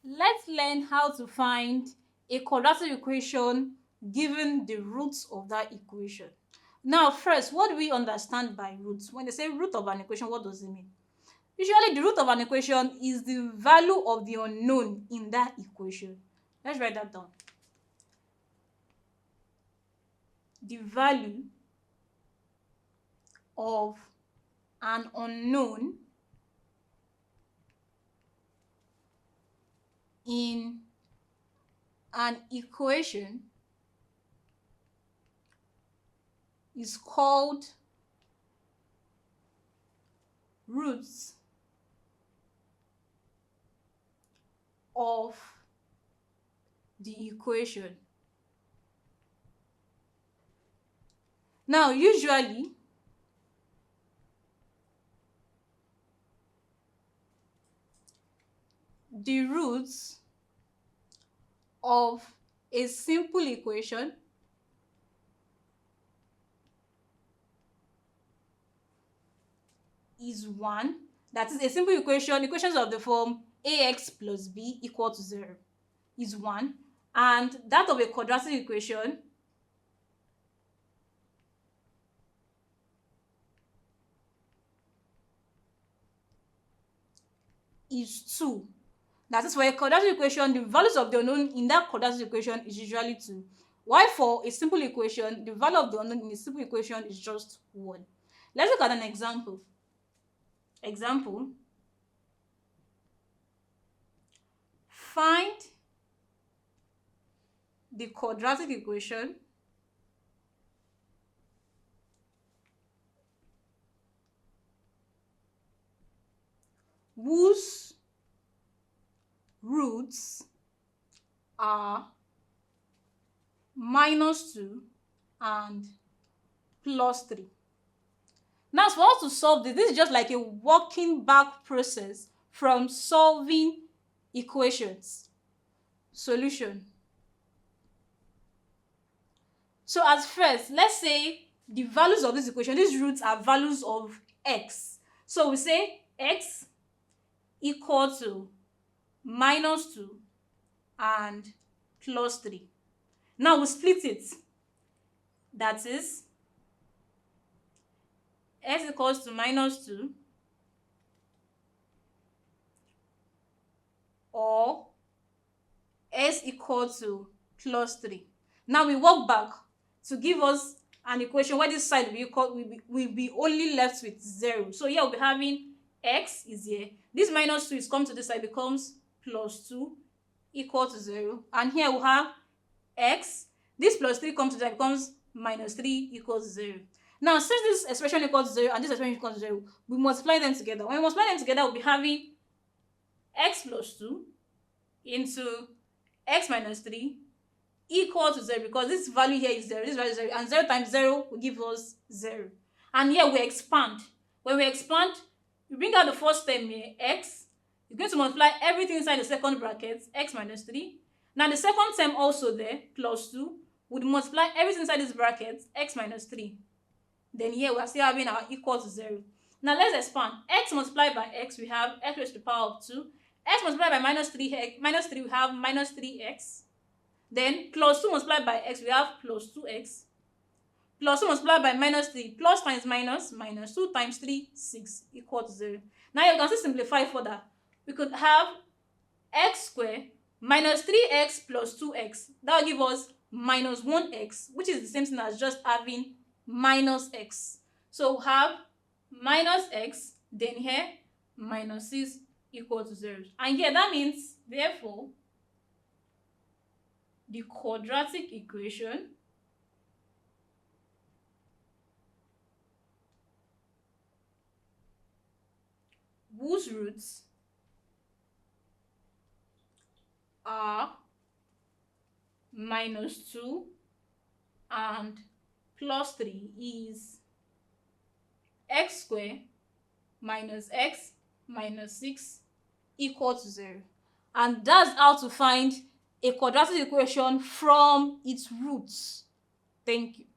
Let's learn how to find a quadratic equation given the roots of that equation. Now, first, what do we understand by roots? When they say root of an equation, what does it mean? Usually, the root of an equation is the value of the unknown in that equation. Let's write that down. The value of an unknown in an equation is called roots of the equation. Now, usually, the roots of a simple equation is 1. That is a simple equation. Equations of the form ax plus b equal to 0 is 1. And that of a quadratic equation is 2. That is, for a quadratic equation, the values of the unknown in that quadratic equation is usually 2. While for a simple equation, the value of the unknown in a simple equation is just 1. Let's look at an example. Find the quadratic equation whose roots are -2 and +3. Now, for us to solve this is just like a working back process from solving equations. Solution. So as first, let's say the values of this equation, these roots are values of x. So we say x equal to -2 and +3. Now we split it. That is x equals to -2 or s equal to +3. Now we work back to give us an equation where this side will be only left with 0. So here we'll be having x is here. This -2 is come to this side, becomes +2 equal to 0. And here we'll have x. This +3 comes to that, becomes -3 equals 0. Now, since this expression equals 0 and this expression equals 0, we multiply them together. When we multiply them together, we'll be having x plus 2 into x minus 3 equal to 0, because this value here is 0, this value is 0, and 0 times 0 will give us 0. And here we expand. When we expand, we bring out the first term here, x. You're going to multiply everything inside the second bracket, x minus 3. Now the second term also there, plus 2, would multiply everything inside this bracket, x minus 3. Then here we are still having our equal to 0. Now let's expand. X multiplied by x, we have x raised to the power of 2. X multiplied by minus 3, we have minus 3x. Then plus 2 multiplied by x, we have plus 2x. Plus 2 multiplied by minus 3, plus times minus, minus 2 times 3, 6, equal to 0. Now you can still simplify further. We could have x squared minus 3x plus 2x. That will give us minus 1x, which is the same thing as just having minus x. So we'll have minus x, then here minus 6 equal to 0. And here that means, therefore, the quadratic equation whose roots are -2 and +3 is x squared minus x minus 6 equal to 0. And that's how to find a quadratic equation from its roots. Thank you.